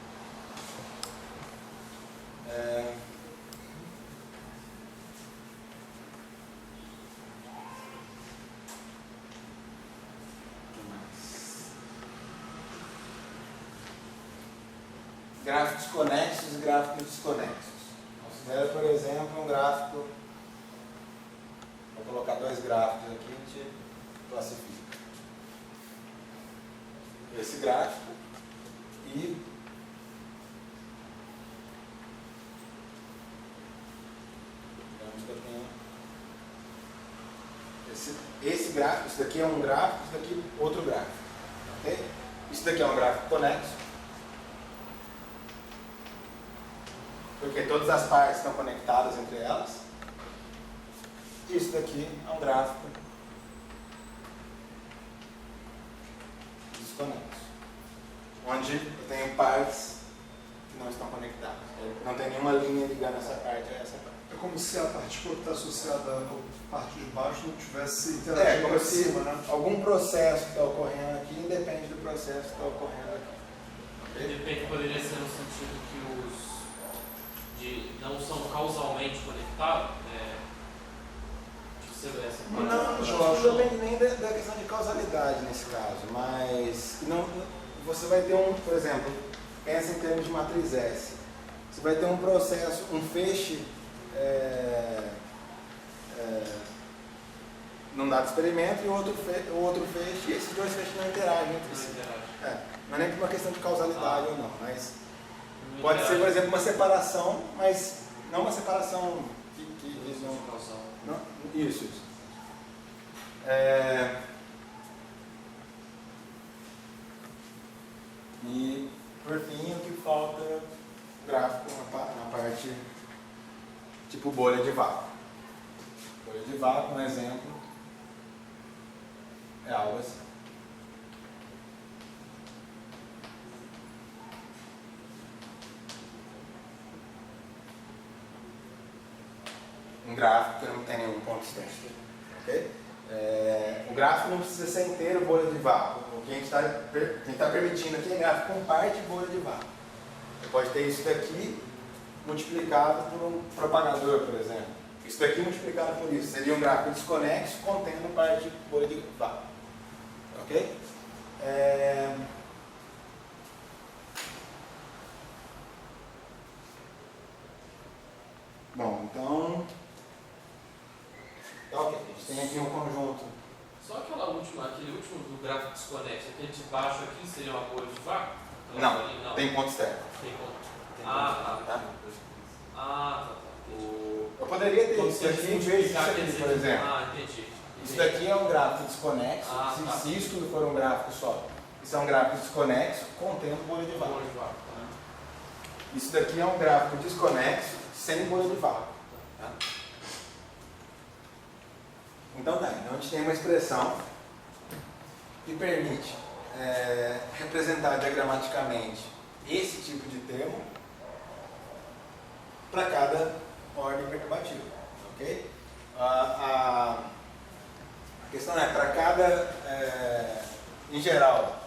Gráficos conexos e gráficos desconexos. Considera, por exemplo, um gráfico. Vou colocar dois gráficos aqui e a gente classifica. Esse gráfico e digamos que eu tenho esse gráfico, isso daqui é um gráfico, isso daqui é outro gráfico. Okay? Isso daqui é um gráfico conexo. Porque todas as partes estão conectadas entre elas. Isso daqui é um gráfico desconexo, onde eu tenho partes que não estão conectadas. Não tem nenhuma linha ligando essa parte a essa parte. É como se a partícula que está associada à parte de baixo não tivesse interagindo como para se cima, né? algum processo que está ocorrendo aqui independe do processo que está ocorrendo aqui. De repente poderia ser no sentido que não são causalmente conectados? Não depende nem da questão de causalidade nesse caso, mas não, você vai ter por exemplo, pensa em termos de matriz S. Você vai ter um processo, um feixe num dado experimento e outro feixe, e esses dois feixes não interagem entre si. Não é nem por uma questão de causalidade ou não, mas pode ser, por exemplo, uma separação, mas não uma separação que Não, isso. E por fim, o que falta gráfico na parte tipo bolha de vácuo. Bolha de vácuo, um exemplo, é algo assim. Um gráfico que não tem nenhum ponto externo. Okay? O gráfico não precisa ser inteiro bolha de vácuo. O que a gente está permitindo aqui é gráfico com parte bolha de vácuo. Você pode ter isso daqui multiplicado por um propagador, por exemplo. Isso daqui multiplicado por isso. Seria um gráfico desconexo contendo parte bolha de vácuo. Ok? Bom, então... ok, a gente tem aqui um conjunto. Só aquele último do gráfico desconexo, aquele de baixo aqui seria uma bolha de vácuo? Não, tem ponto externo. Tem ponto. Tem Ah, tá. Eu poderia ter isso aqui em vez disso aqui, por exemplo. Entendi. Isso daqui é um gráfico desconexo, se isso tudo for um gráfico só. Isso é um gráfico desconexo contendo bolha de vácuo. Isso daqui é um gráfico desconexo sem bolha de vácuo. Tá? Então a gente tem uma expressão que permite representar diagramaticamente esse tipo de termo para cada ordem perturbativa. Ok? A questão é, para cada, em geral,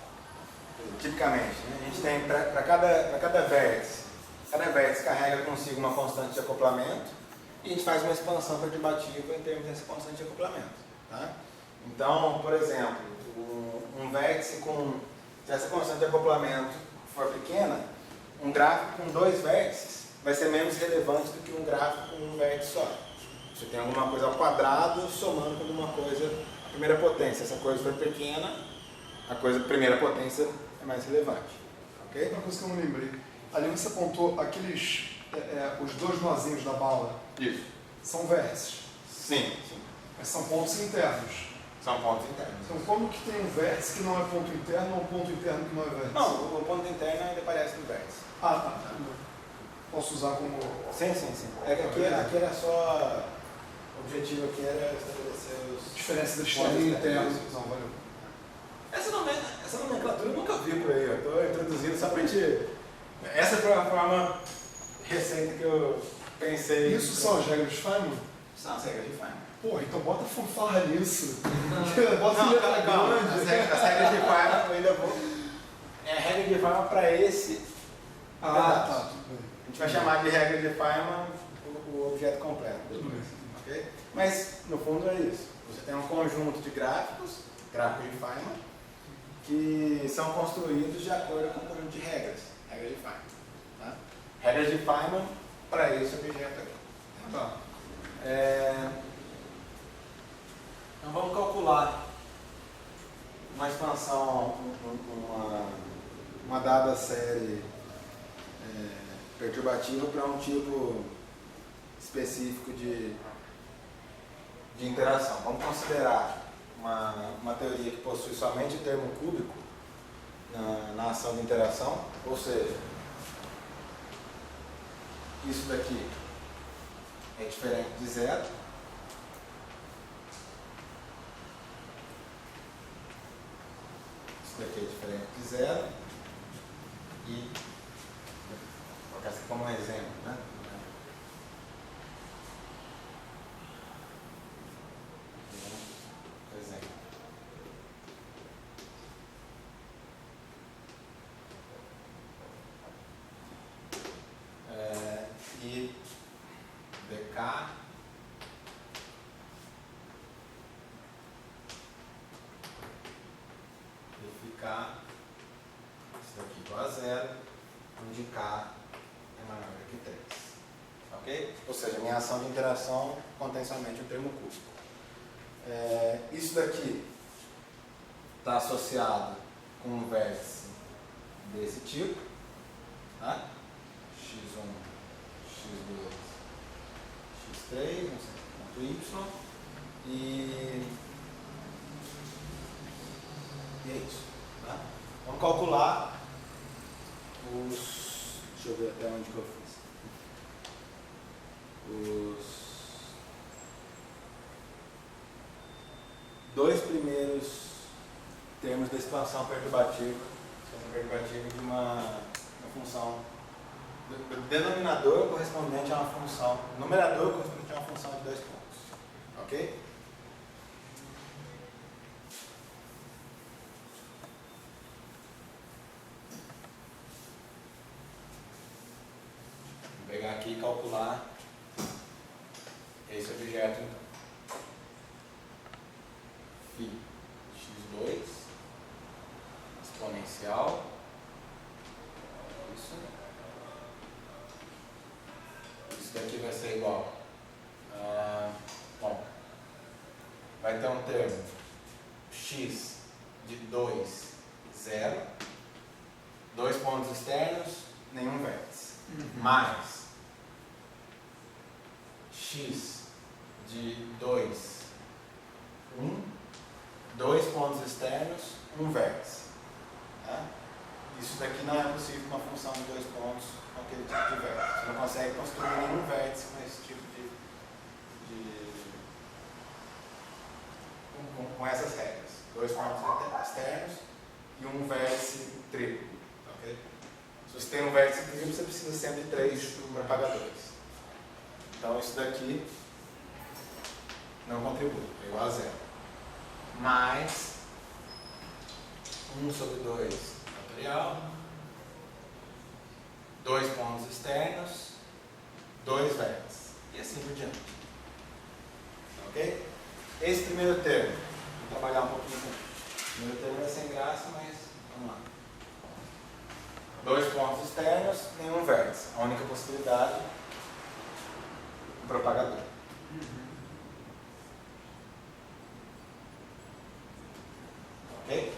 tipicamente, né, a gente tem para cada vértice carrega consigo uma constante de acoplamento e a gente faz uma expansão perturbativa em termos dessa constante de acoplamento. Tá? Então, por exemplo, um vértice se essa constante de acoplamento for pequena, um gráfico com 2 vértices vai ser menos relevante do que um gráfico com um vértice só. Você tem alguma coisa ao quadrado somando com alguma coisa à primeira potência. Se essa coisa for pequena, a primeira potência é mais relevante. Ok? Uma coisa que eu não lembrei. Ali você apontou aqueles, os 2 nozinhos da bala. Isso. São vértices. Sim. Mas são pontos internos. São pontos internos. Então, como que tem um vértice que não é ponto interno ou um ponto interno que não é vértice? Não, o ponto interno ainda aparece no vértice. Tá. Posso usar como... Sim. É que aqui era só... O objetivo aqui era estabelecer os... Diferença do externo e interno. Não, valeu. Essa nomenclatura eu nunca vi por aí. Eu estou introduzindo só para a gente... Essa foi a forma recente que eu pensei... Isso são as regras de Feynman? São as regras de Feynman. Pô, então bota fanfarra nisso. Bota Não, letra calma. grande. As regras de Feynman eu ainda vou... É a regra de Feynman para esse... Tá. A gente vai chamar de regra de Feynman o objeto completo. Tudo bem. Okay? Mas, no fundo, é isso. Você tem um conjunto de gráficos de Feynman, que são construídos de acordo com um conjunto de regras de Feynman. Tá? Regras de Feynman para esse objeto aqui. Tá. Então, vamos calcular uma expansão, uma dada série perturbativa para um tipo específico de interação. Vamos considerar uma teoria que possui somente o termo cúbico na ação de interação, ou seja, isso daqui é diferente de zero. Isso daqui é diferente de zero. E vou colocar isso aqui como um exemplo, né? Exemplo. E dk e ficar isso daqui igual a zero, onde k é maior do que 3. Ok? Ou seja, minha ação de interação contém somente o termo cúbico. Isso daqui está associado com um vértice desse tipo, tá? x1, x2, x3, não sei. y. E é isso. Tá? Vamos calcular os... Deixa eu ver até onde que eu fiz. Os dois primeiros termos da expansão perturbativa de uma função. O denominador correspondente a uma função. O numerador correspondente a uma função de 2 pontos. Ok? Vou pegar aqui e calcular esse objeto então. Φ x2 exponencial. Isso daqui vai ser igual. Bom, vai ter um termo x de 2, 0, 2 pontos externos, nenhum vértice, mais x de 2, 1, 2 pontos externos, um vértice. Tá? Isso daqui não é possível com uma função de 2 pontos com aquele tipo de vértice. Você não consegue construir nenhum vértice com esse tipo com essas regras. 2 pontos externos e um vértice triplo. Okay? Se você tem um vértice triplo, você precisa sempre de 3 propagadores. Então isso daqui não contribui, é igual a 0. Mais 1 sobre 2 fatorial, 2 pontos externos, 2 vértices, e assim por diante. Ok? Esse primeiro termo, vou trabalhar um pouquinho com ele. O primeiro termo é sem graça, mas vamos lá. 2 pontos externos, nenhum vértice. A única possibilidade, um propagador. Ok?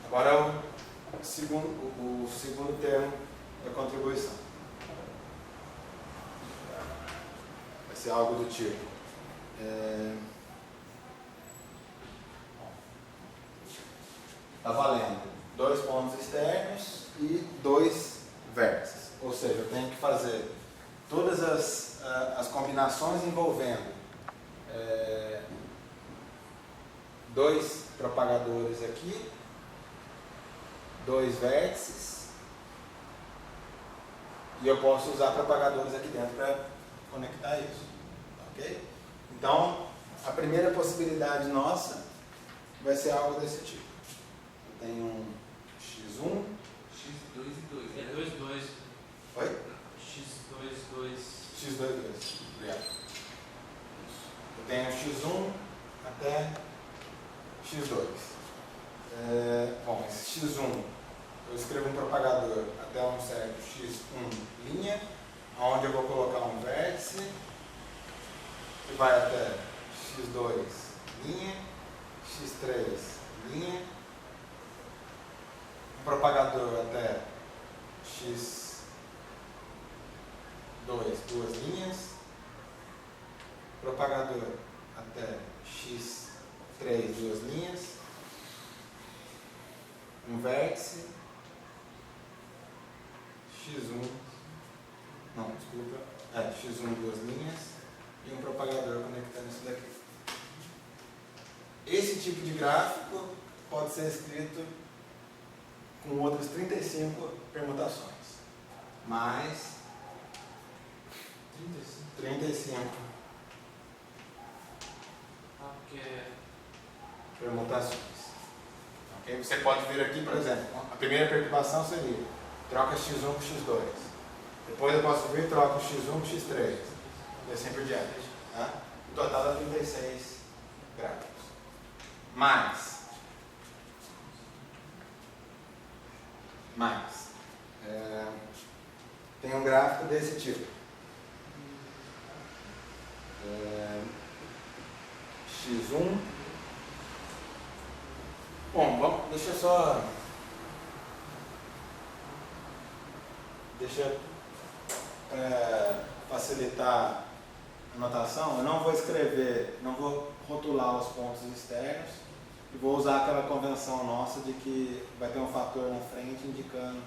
Agora o segundo termo da contribuição. Vai ser algo do tipo. Está valendo 2 pontos externos e 2 vértices. Ou seja, eu tenho que fazer todas as combinações envolvendo 2 propagadores aqui, 2 vértices, e eu posso usar propagadores aqui dentro para conectar isso. Ok? Então, a primeira possibilidade nossa vai ser algo desse tipo. Eu tenho um x1, x2 e 2. É 2, 2. oi? x2, 2. x2, 2. Obrigado. Eu tenho x1 até x2. Bom, esse x1, eu escrevo um propagador até um certo x1 linha, onde eu vou colocar um vértice, que vai até x2 linha, x3 linha, um propagador até x2 duas linhas, propagador até x3 duas linhas, um vértice, x1, não, desculpa, x1 duas linhas e um propagador conectando isso daqui. Esse tipo de gráfico pode ser escrito com outras 35 permutações, mais 35 Porque permutações. Okay? Você pode vir aqui, por exemplo, a primeira perturbação seria troca x1 com x2. Depois eu posso vir e troco x1 com x3. E assim por diante. Tá? O total dá 36 gráficos. Mais. Tem um gráfico desse tipo. X1. Bom, deixa facilitar anotação, eu não vou escrever, não vou rotular os pontos externos e vou usar aquela convenção nossa de que vai ter um fator na frente indicando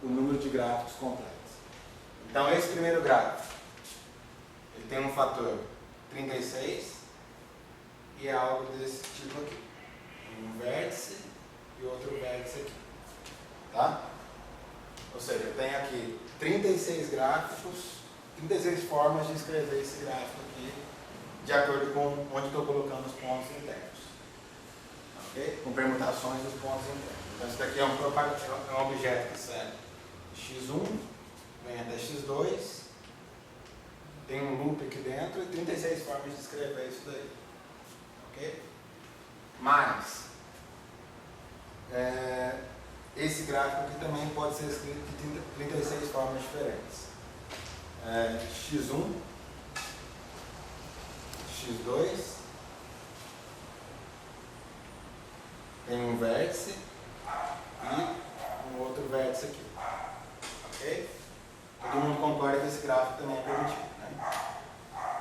o número de gráficos completos. Então esse primeiro gráfico, ele tem um fator 36 e é algo desse tipo aqui. Um vértice e outro vértice aqui. Tá? Ou seja, eu tenho aqui 36 gráficos, 36 formas de escrever esse gráfico aqui, de acordo com onde estou colocando os pontos internos. Ok? Com permutações dos pontos internos. Então isso daqui é um objeto que segue x1, vem até x2, tem um loop aqui dentro e 36 formas de escrever isso daí. Ok? Mas esse gráfico aqui também pode ser escrito de 36 formas diferentes. x1, x2, tem um vértice e um outro vértice aqui. Ok? Todo mundo concorda que esse gráfico também é primitivo, né?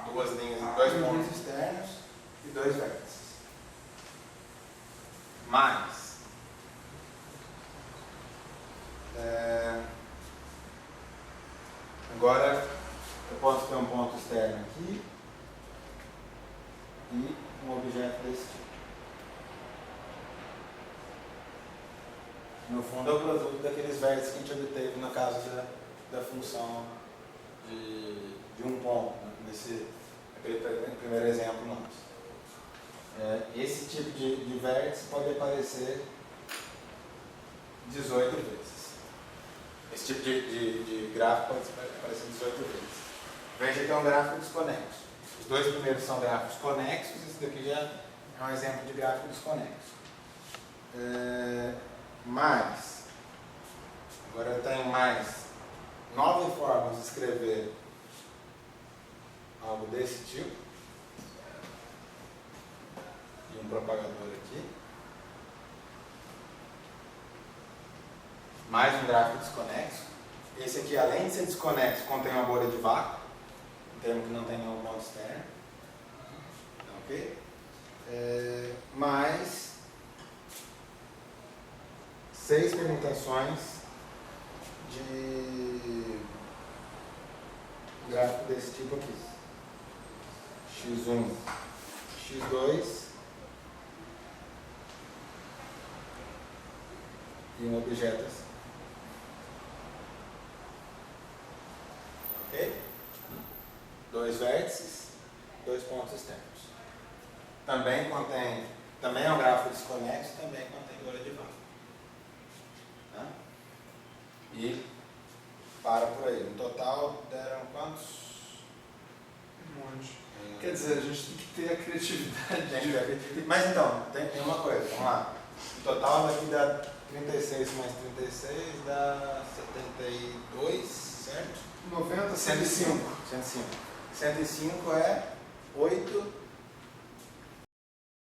Duas linhas, dois pontos externos e dois vértices. Mas agora eu posso ter um ponto externo aqui e um objeto desse tipo. No fundo é o produto daqueles vértices que a gente obteve no caso da função de um ponto, né? Naquele primeiro exemplo nosso. Esse tipo de vértice pode aparecer 18 vezes. Esse tipo de gráfico pode aparecer 18 vezes. Veja que é um gráfico desconexo. Os dois primeiros são gráficos conexos, esse daqui já é um exemplo de gráfico desconexo. Mas, agora eu tenho mais 9 formas de escrever algo desse tipo. E um propagador aqui. Mais um gráfico desconexo. Esse aqui, além de ser desconexo, contém uma bolha de vácuo, um termo que não tem nenhum ponto externo. Ok? Mais 6 permutações de gráfico desse tipo aqui. x1, x2 e um objeto assim. Ok? 2 vértices, 2 pontos externos. Também é um gráfico desconexo, também contém bolha de vácuo. Tá? E para por aí. No total deram quantos? Um monte. Quer dizer, a gente tem que ter a criatividade. Mas então, tem uma coisa, vamos lá. No total daqui dá 36 mais 36 dá 72, certo? 90, 105. 105 é 8